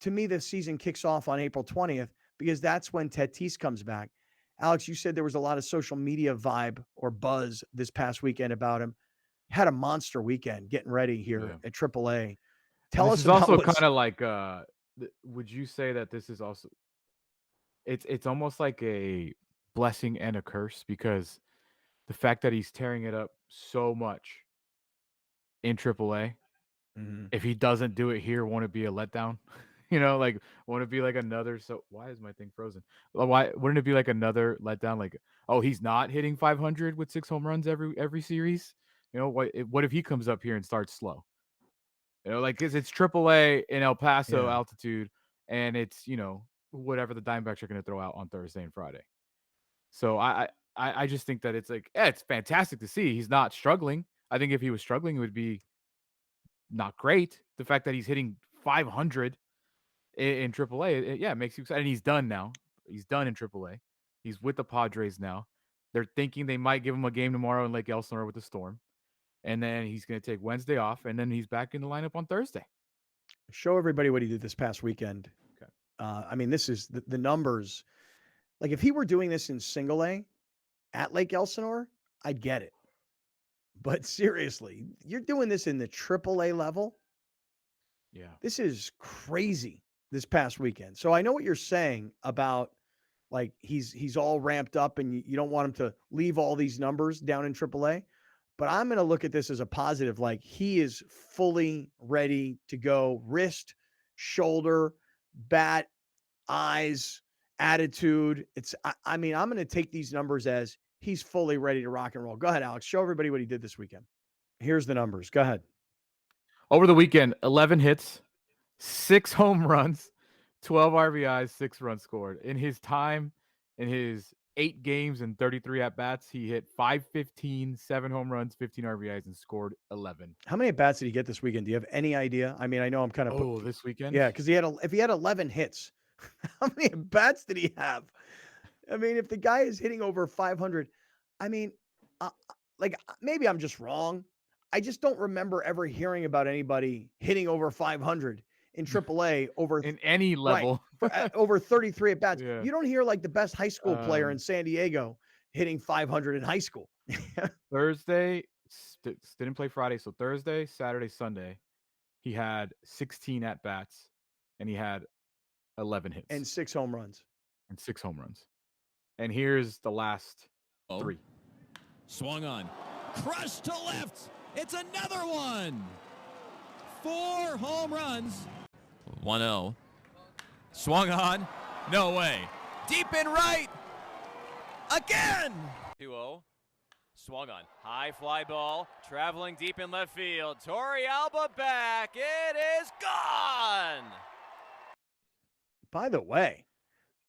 To me, the season kicks off on April 20th because that's when Tatis comes back. Alex, you said there was a lot of social media vibe or buzz this past weekend about him. Had a monster weekend getting ready here at AAA. Tell us about also kind of like, would you say that this is also, it's almost like a blessing and a curse, because the fact that he's tearing it up so much in AAA, if he doesn't do it here, won't it be a letdown? You know, like, won't it be like another? So why is my thing frozen? Why wouldn't it be like another letdown? Like, oh, he's not hitting 500 with 6 home runs every series. You know, what if he comes up here and starts slow? You know, like, because it's AAA in El Paso altitude, and it's, you know, whatever the Diamondbacks are going to throw out on Thursday and Friday. So I just think that it's like, yeah, it's fantastic to see he's not struggling. I think if he was struggling, it would be not great. The fact that he's hitting 500 in AAA, it makes you excited. And he's done now. He's done in AAA. He's with the Padres now. They're thinking they might give him a game tomorrow in Lake Elsinore with the Storm. and then he's going to take Wednesday off, and then he's back in the lineup on Thursday. Show everybody what he did this past weekend. Okay. I mean, this is the numbers. Like if he were doing this in single A at Lake Elsinore, I'd get it. But seriously, you're doing this in the AAA level. Yeah. This is crazy this past weekend. So I know what you're saying about like he's all ramped up and you don't want him to leave all these numbers down in AAA. But I'm going to look at this as a positive. Like he is fully ready to go. Wrist, shoulder, bat, eyes, attitude. I mean, I'm going to take these numbers as he's fully ready to rock and roll. Go ahead, Alex. Show everybody what he did this weekend. Here's the numbers. Go ahead. Over the weekend, 11 hits, 6 home runs, 12 RBIs, 6 runs scored. In his time, in his 8 games and 33 at-bats, he hit .515, 7 home runs, 15 RBIs, and scored 11. How many at-bats did he get this weekend? Do you have any idea? I mean, I know I'm kind of... this weekend? Yeah, because if he had 11 hits, how many at-bats did he have? I mean, if the guy is hitting over 500, I mean, like maybe I'm just wrong. I just don't remember ever hearing about anybody hitting over 500 in AAA over in any level, right, over 33 at bats. Yeah. You don't hear like the best high school player in San Diego hitting 500 in high school. Thursday, didn't play Friday, so Thursday, Saturday, Sunday, he had 16 at bats, and he had 11 hits and 6 home runs. And here's the last 3. Swung on, crushed to left. It's another one. 4 home runs. 1-0. Swung on. No way. Deep in right. Again. 2-0. Swung on. High fly ball. Traveling deep in left field. Torrey Alba back. It is gone. By the way,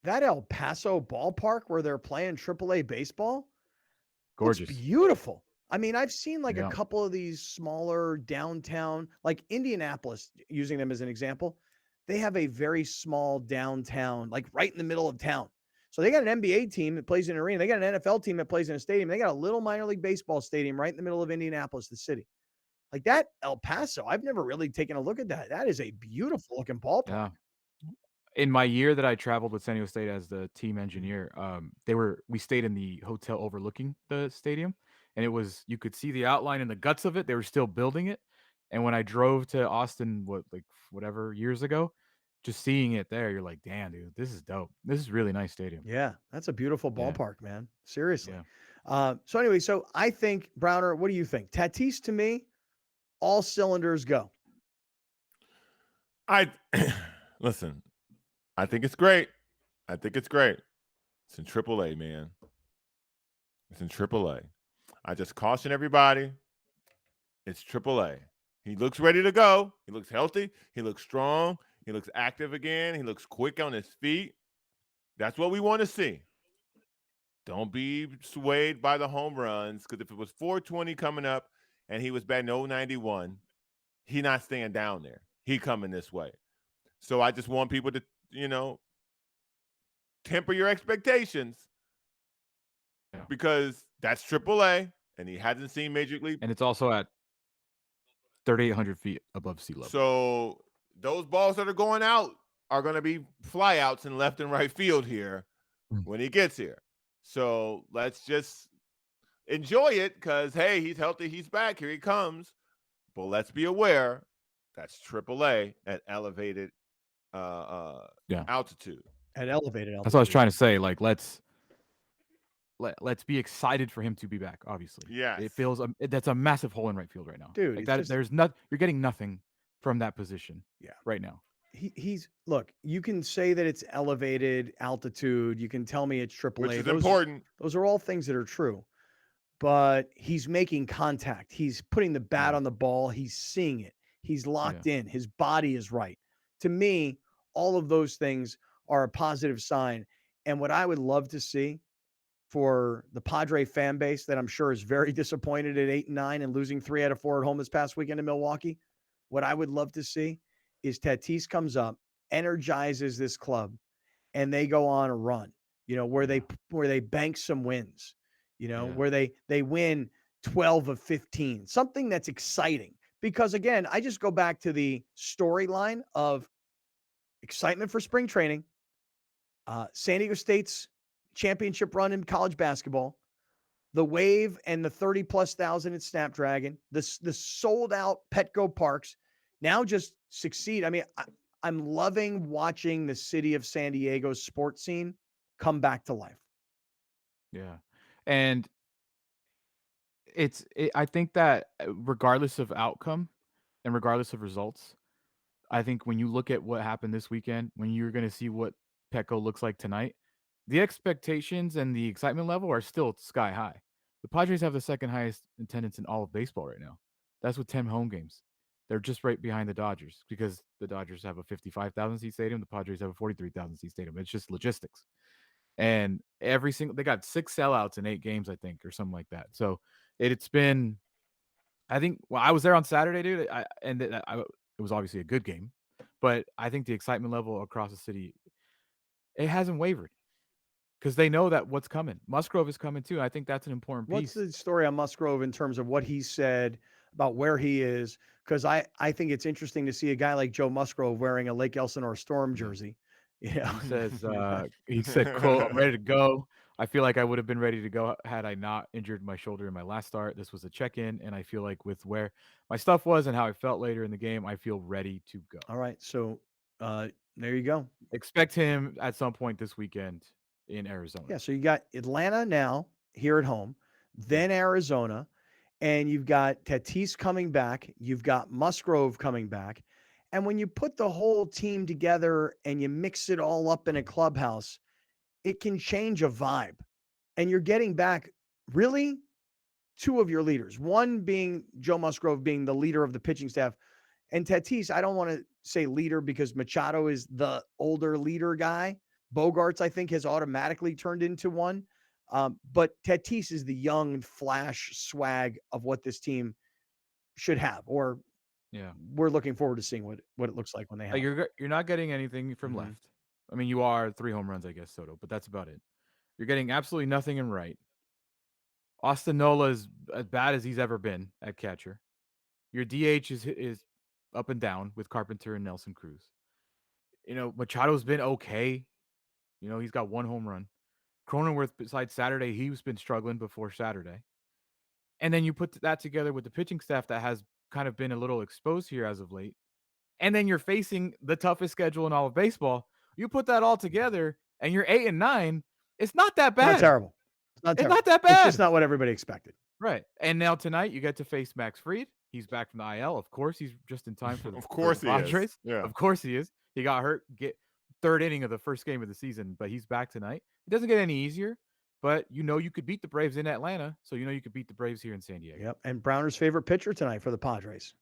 that El Paso ballpark where they're playing AAA baseball, gorgeous, it's beautiful. I mean, I've seen like Yeah. a couple of these smaller downtown, like Indianapolis, using them as an example. They have a very small downtown, like right in the middle of town. So they got an NBA team that plays in an arena. They got an NFL team that plays in a stadium. They got a little minor league baseball stadium right in the middle of Indianapolis, the city. Like that El Paso, I've never really taken a look at that. That is a beautiful looking ballpark. Yeah. In my year that I traveled with San Diego State as the team engineer, we stayed in the hotel overlooking the stadium, and you could see the outline and the guts of it. They were still building it. And when I drove to Austin, whatever years ago, just seeing it there, you're like, damn, dude, this is dope. This is a really nice stadium. Yeah, that's a beautiful Yeah. ballpark, man. Seriously. Yeah. So anyway, so I think, Browner, what do you think? Tatis, to me, all cylinders go. Listen, I think it's great. It's in AAA, man. It's in AAA. I just caution everybody. It's AAA. He looks ready to go. He looks healthy. He looks strong. He looks active again. He looks quick on his feet. That's what we want to see. Don't be swayed by the home runs, because if it was 420 coming up and he was batting 091, he not staying down there. He coming this way. So I just want people to, temper your expectations, because that's AAA, and he hasn't seen Major League. And it's also at 3,800 feet above sea level. So those balls that are going out are going to be flyouts in left and right field here when he gets here. So let's just enjoy it, because, hey, he's healthy. He's back. Here he comes. But let's be aware that's AAA at elevated altitude. At elevated altitude. That's what I was trying to say. Like, let's be excited for him to be back. Obviously, Yes. It feels that's a massive hole in right field right now, Dude, Like it's that, just- you're getting nothing from that position. Yeah. Right now. Look, you can say that it's elevated altitude. You can tell me it's AAA. Which is important. Those are all things that are true. But he's making contact. He's putting the bat on the ball. He's seeing it. He's locked in. His body is right. To me, all of those things are a positive sign. And what I would love to see for the Padre fan base that I'm sure is very disappointed at 8-9 and losing 3 out of 4 at home this past weekend in Milwaukee, what I would love to see is Tatis comes up, energizes this club, and they go on a run, where they bank some wins, where they win 12 of 15, something that's exciting. Because again, I just go back to the storyline of excitement for spring training, San Diego State's championship run in college basketball, the wave and the 30+ thousand at Snapdragon, the sold out Petco Parks now just succeed. I mean, I'm loving watching the city of San Diego's sports scene come back to life. Yeah. And I think that regardless of outcome and regardless of results, I think when you look at what happened this weekend, when you're going to see what Petco looks like tonight, the expectations and the excitement level are still sky high. The Padres have the second highest attendance in all of baseball right now. That's with 10 home games. They're just right behind the Dodgers because the Dodgers have a 55,000 seat stadium. The Padres have a 43,000 seat stadium. It's just logistics. And they got 6 sellouts in 8 games, I think, or something like that. So it's been, I think, well, I was there on Saturday, dude. It was obviously a good game, but I think the excitement level across the city, it hasn't wavered because they know that what's coming. Musgrove is coming too. I think that's an important What's piece. the story on Musgrove in terms of what he said about where he is? Because I think it's interesting to see a guy like Joe Musgrove wearing a Lake Elsinore Storm jersey. Yeah. He said, quote, "I'm ready to go. I feel like I would have been ready to go had I not injured my shoulder in my last start. This was a check-in, and I feel like with where my stuff was and how I felt later in the game, I feel ready to go." All right. So there you go. Expect him at some point this weekend in Arizona. Yeah. So you got Atlanta now here at home, then Arizona, and you've got Tatis coming back. You've got Musgrove coming back. And when you put the whole team together and you mix it all up in a clubhouse, it can change a vibe. And you're getting back really 2 of your leaders, one being Joe Musgrove being the leader of the pitching staff. And Tatis, I don't want to say leader because Machado is the older leader guy. Bogarts, I think, has automatically turned into one. But Tatis is the young flash swag of what this team should have, or Yeah. we're looking forward to seeing what it looks like when they have. You're not getting anything from Mhm. left. I mean, you are 3 home runs, I guess, Soto, but that's about it. You're getting absolutely nothing in right. Austin Nola is as bad as he's ever been at catcher. Your DH is up and down with Carpenter and Nelson Cruz. Machado's been okay. He's got 1 home run. Cronenworth, besides Saturday, he's been struggling before Saturday. And then you put that together with the pitching staff that has kind of been a little exposed here as of late. And then you're facing the toughest schedule in all of baseball. You put that all together and you're 8-9. It's not that bad. Not terrible. It's not that bad. It's just not what everybody expected. Right. And now tonight you get to face Max Fried. He's back from the IL. Of course, he's just in time for the Of course for the he is. Padres. Yeah. Of course he is. He got hurt, third inning of the first game of the season, but he's back tonight. It doesn't get any easier, but you could beat the Braves in Atlanta, so you could beat the Braves here in San Diego. Yep. And Browner's favorite pitcher tonight for the Padres.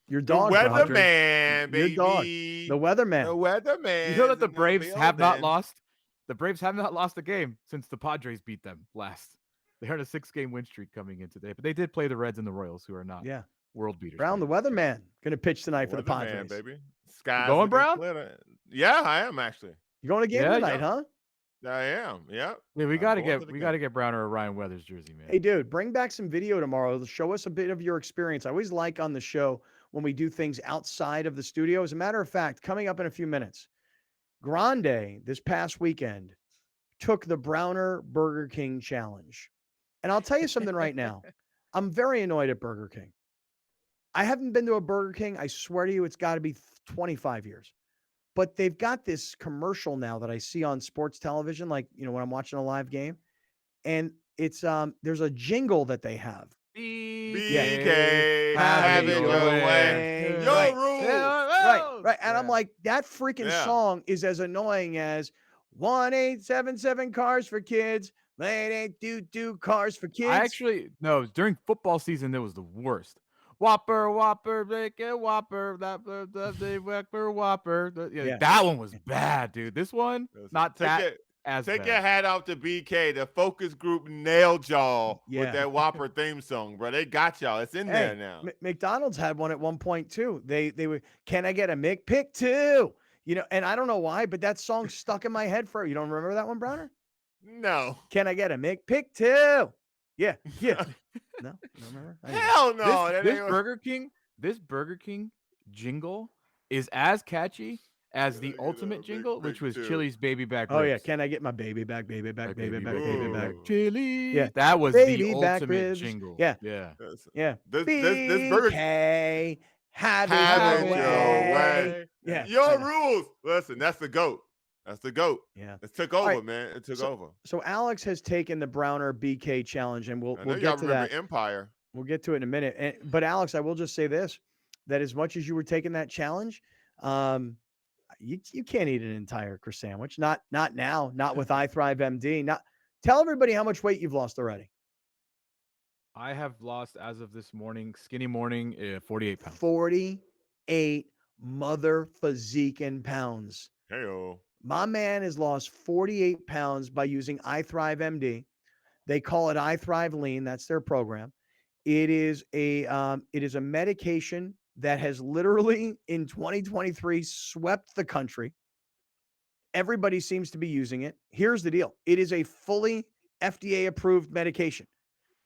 Your The dog, weatherman, baby. Your dog. The weatherman. The weatherman. You know that the is in Braves have not building. lost? The Braves have not lost a game since the Padres beat them last. They had a 6-game win streak coming in today, but they did play the Reds and the Royals, who are not world beaters. Brown, the weatherman, going to pitch tonight for the Weatherman, Padres. baby. Sky's going, looking Brown? clear. Yeah, I am actually. You going to game tonight, huh? I am. Yep. Yeah, we I'm got to going get the we game. got to get Browner a Ryan Weathers jersey, man. Hey, dude, bring back some video tomorrow. Show us a bit of your experience. I always like on the show when we do things outside of the studio. As a matter of fact, coming up in a few minutes, Grande this past weekend took the Browner Burger King challenge. And I'll tell you something right now. I'm very annoyed at Burger King. I haven't been to a Burger King. I swear to you, it's got to be 25 years. But they've got this commercial now that I see on sports television, like, when I'm watching a live game. And it's there's a jingle that they have. BK, have it your way. Your Right. rules. Right. And I'm like, that freaking song is as annoying as 1877 cars for kids. 8822 cars for kids. No, during football season, it was the worst. Whopper, bacon, Whopper, Whopper. That one was bad, dude. This one, not that as Take bad. your hat off to BK. The focus group nailed y'all with that Whopper theme song, bro. They got y'all. It's in there now. McDonald's had one at one point too. They were, can I get a McPick too? And I don't know why, but that song stuck in my head you don't remember that one, Browner? No. Can I get a McPick too? Yeah. No, remember? Hell no. This Burger King jingle is as catchy as the ultimate jingle, which was Chili's baby back ribs. Oh yeah, can I get my baby back, baby back, baby back, baby back? Chili. Yeah, that was baby the back ultimate ribs. jingle. Yeah, yeah. This Burger BK, have Have it it your your way. way. Yeah, Your rules. Listen, that's the GOAT. That's the GOAT. Yeah. It took over, right, man. It took over. So Alex has taken the Browner BK challenge, and I know we'll y'all get to remember that. Empire. We'll get to it in a minute. But Alex, I will just say this: that as much as you were taking that challenge, you can't eat an entire Chris sandwich. Not now. Not with iThrive MD. Not. Tell everybody how much weight you've lost already. I have lost, as of this morning, skinny morning, 48 pounds. 48 mother physiquing pounds. Hey-o. My man has lost 48 pounds by using iThrive MD. They call it iThrive Lean. That's their program. It is a medication that has literally in 2023 swept the country. Everybody seems to be using it. Here's the deal. It is a fully FDA approved medication.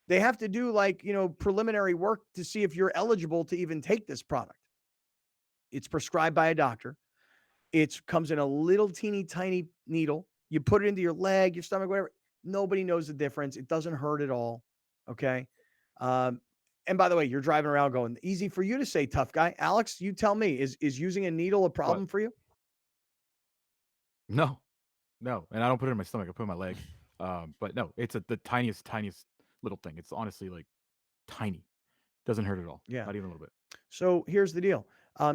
They have to do preliminary work to see if you're eligible to even take this product. It's prescribed by a doctor. It comes in a little teeny tiny needle. You put it into your leg, your stomach, whatever. Nobody knows the difference. It doesn't hurt at all. Okay. And by the way, you're driving around going, easy for you to say, tough guy. Alex, you tell me, is using a needle a problem for you? No. And I don't put it in my stomach. I put it in my leg. But no, it's the tiniest little thing. It's honestly like tiny. Doesn't hurt at all. Yeah. Not even a little bit. So here's the deal.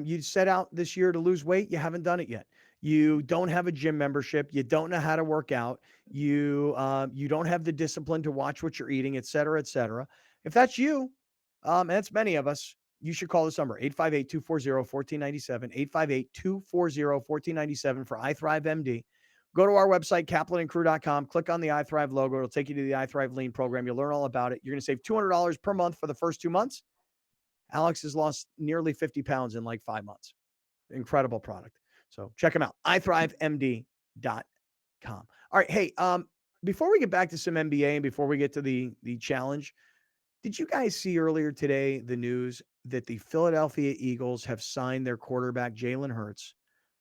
You set out this year to lose weight. You haven't done it yet. You don't have a gym membership. You don't know how to work out. You don't have the discipline to watch what you're eating, et cetera, et cetera. If that's you, and that's many of us, you should call this number, 858-240-1497, 858-240-1497 for iThrive MD. Go to our website, kaplanandcrew.com, click on the iThrive logo. It'll take you to the iThrive Lean program. You'll learn all about it. You're going to save $200 per month for the first 2 months. Alex has lost nearly 50 pounds in like 5 months. Incredible product. So check them out, ithrivemd.com. All right. Hey, before we get back to some NBA and before we get to the challenge, did you guys see earlier today the news that the Philadelphia Eagles have signed their quarterback, Jalen Hurts,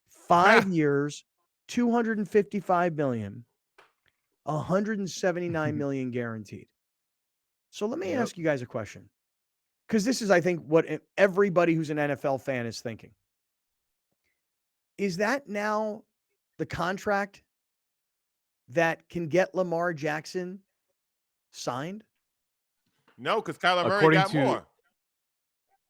5 years, $255 million, $179 million guaranteed. So let me ask you guys a question. Because this is, I think, what everybody who's an NFL fan is thinking. Is that now the contract that can get Lamar Jackson signed? No, because Kyler Murray got more.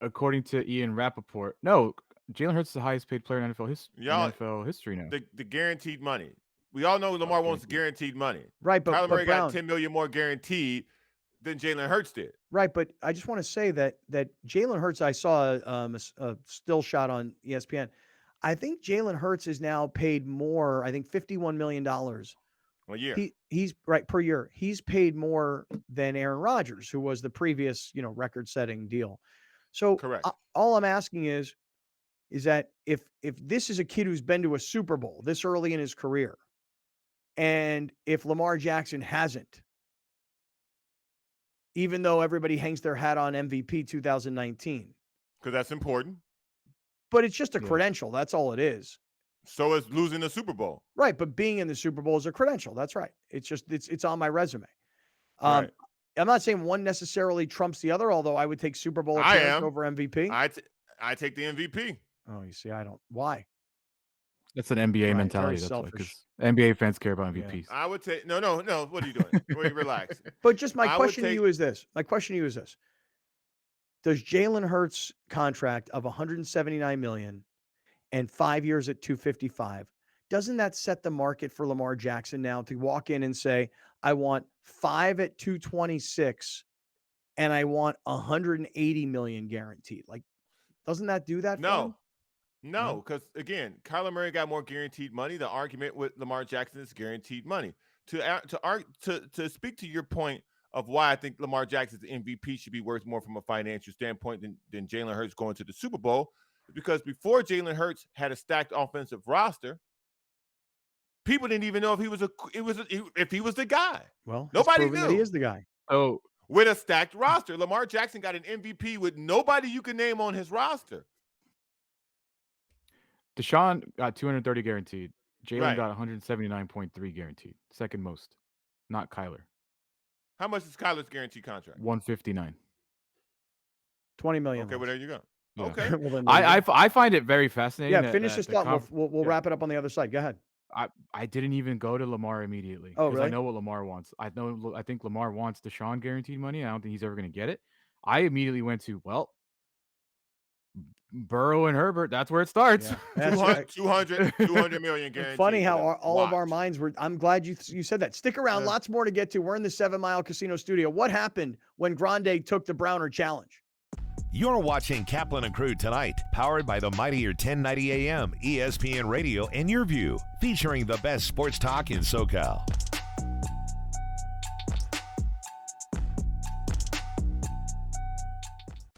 According to Ian Rappaport, no, Jalen Hurts is the highest paid player in NFL history now. The guaranteed money. We all know Lamar wants guaranteed money. Right, but Kyler Murray Brown, got $10 million more guaranteed than Jalen Hurts did. Right, but I just want to say that Jalen Hurts, I saw a still shot on ESPN. I think Jalen Hurts is now paid more, I think $51 million a year. He's right per year. He's paid more than Aaron Rodgers, who was the previous, record-setting deal. So correct. All I'm asking is that if this is a kid who's been to a Super Bowl this early in his career, and if Lamar Jackson hasn't, even though everybody hangs their hat on MVP 2019. Because that's important. But it's just a credential. That's all it is. So is losing the Super Bowl. Right, but being in the Super Bowl is a credential. That's right. It's just it's on my resume. Right. I'm not saying one necessarily trumps the other, although I would take Super Bowl appearance over MVP. I take the MVP. Oh, you see, I don't. Why? That's an NBA mentality. That's why, because NBA fans care about MVPs. I would take no. What are you doing? Relax. But just my question to you is this. Does Jalen Hurts' contract of $179 million and 5 years at $255, doesn't that set the market for Lamar Jackson now to walk in and say, I want 5 at $226 and I want $180 million guaranteed? Like, doesn't that do that? No, because again, Kyler Murray got more guaranteed money. The argument with Lamar Jackson is guaranteed money. To speak to your point of why I think Lamar Jackson's MVP should be worth more from a financial standpoint than Jalen Hurts going to the Super Bowl, is because before Jalen Hurts had a stacked offensive roster, people didn't even know if he was the guy. Well, nobody knew he is the guy. Oh, with a stacked roster. Lamar Jackson got an MVP with nobody you can name on his roster. Deshaun got 230 guaranteed. Jalen Right. got 179.3 guaranteed. Second most. Not Kyler. How much is Kyler's guaranteed contract? 159. 20 million. Okay, well, there you go. Yeah. Okay. Well, then I find it very fascinating. yeah, that- finish that this the thought. We'll yeah. wrap it up on the other side. Go ahead. I didn't even go to Lamar immediately. Oh, 'cause really? I know what Lamar wants. I think Lamar wants Deshaun guaranteed money. I don't think he's ever going to get it. I immediately went to, well, Burrow and Herbert. That's where it starts. Yeah. 200 million guaranteed. Funny how for them. all of our Watch. minds were. I'm glad you said that. Stick around. Yeah. Lots more to get to. We're in the 7 Mile Casino studio. What happened when Grande took the Browner challenge? You're watching Kaplan and Crew Tonight, powered by the mightier 1090 AM, ESPN Radio, and YurView, featuring the best sports talk in SoCal.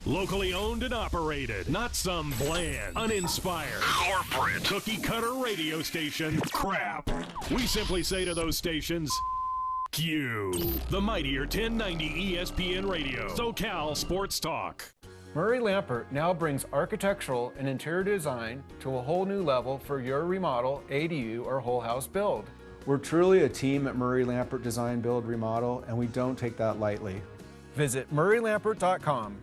Locally owned and operated, not some bland, uninspired, corporate, cookie-cutter radio station crap. We simply say to those stations, Q. The mightier 1090 ESPN Radio, SoCal Sports Talk. Murray Lampert now brings architectural and interior design to a whole new level for your remodel, ADU, or whole house build. We're truly a team at Murray Lampert Design, Build, Remodel, and we don't take that lightly. Visit murraylampert.com.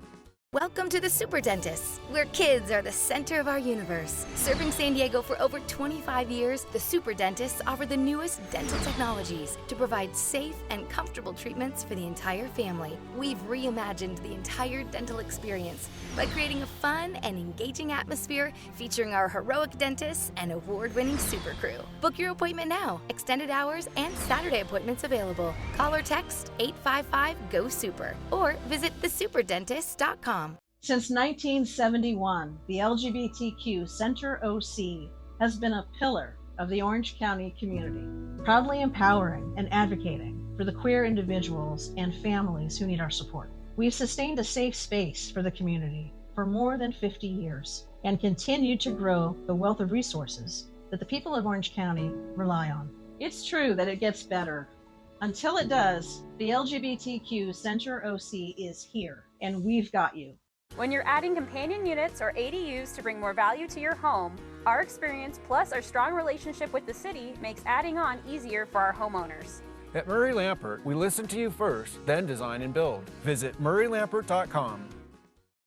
Welcome to the Super Dentists, where kids are the center of our universe. Serving San Diego for over 25 years, the Super Dentists offer the newest dental technologies to provide safe and comfortable treatments for the entire family. We've reimagined the entire dental experience by creating a fun and engaging atmosphere featuring our heroic dentists and award-winning super crew. Book your appointment now. Extended hours and Saturday appointments available. Call or text 855-GO-SUPER or visit thesuperdentist.com. Since 1971, the LGBTQ Center OC has been a pillar of the Orange County community, proudly empowering and advocating for the queer individuals and families who need our support. We've sustained a safe space for the community for more than 50 years and continue to grow the wealth of resources that the people of Orange County rely on. It's true that it gets better. Until it does, the LGBTQ Center OC is here, and we've got you. When you're adding companion units or ADUs to bring more value to your home, our experience plus our strong relationship with the city makes adding on easier for our homeowners. At Murray Lampert, we listen to you first, then design and build. Visit murraylampert.com.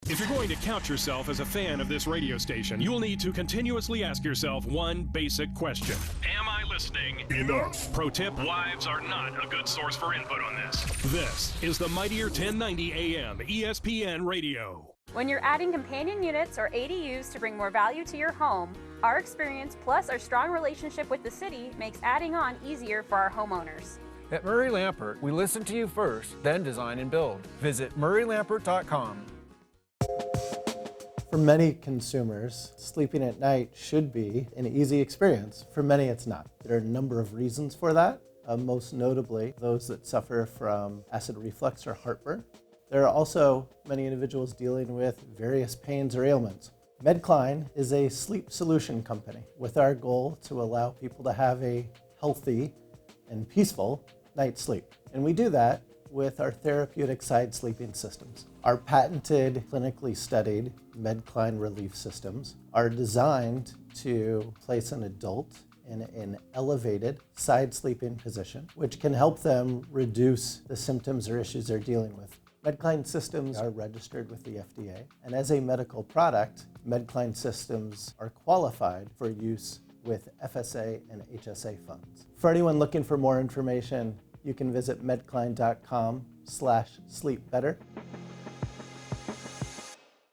If you're going to count yourself as a fan of this radio station, you'll need to continuously ask yourself one basic question. Am I listening enough? Pro tip, wives are not a good source for input on this. This is the mightier 1090 AM ESPN Radio. When you're adding companion units or ADUs to bring more value to your home, our experience plus our strong relationship with the city makes adding on easier for our homeowners. At Murray Lampert, we listen to you first, then design and build. Visit murraylampert.com. For many consumers, sleeping at night should be an easy experience. For many, it's not. There are a number of reasons for that, most notably those that suffer from acid reflux or heartburn. There are also many individuals dealing with various pains or ailments. Medcline is a sleep solution company with our goal to allow people to have a healthy and peaceful night's sleep. And we do that with our therapeutic side sleeping systems. Our patented, clinically studied Medcline relief systems are designed to place an adult in an elevated side sleeping position, which can help them reduce the symptoms or issues they're dealing with. Medcline systems are registered with the FDA, and as a medical product, Medcline systems are qualified for use with FSA and HSA funds. For anyone looking for more information, you can visit medcline.com/sleepbetter.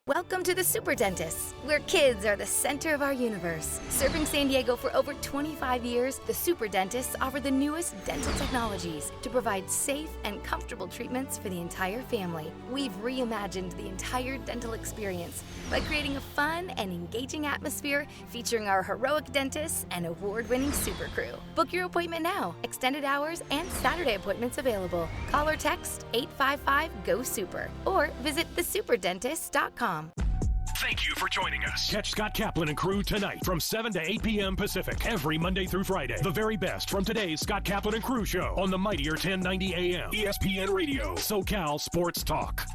Welcome to the Super Dentists, where kids are the center of our universe. Serving San Diego for over 25 years, the Super Dentists offer the newest dental technologies to provide safe and comfortable treatments for the entire family. We've reimagined the entire dental experience by creating a fun and engaging atmosphere featuring our heroic dentists and award-winning super crew. Book your appointment now. Extended hours and Saturday appointments available. Call or text 855-GO-SUPER or visit thesuperdentist.com. Thank you for joining us. Catch Scott Kaplan and Crew tonight from 7 to 8 p.m. Pacific every Monday through Friday. The very best from today's Scott Kaplan and Crew show on the mightier 1090 AM ESPN Radio, SoCal Sports Talk.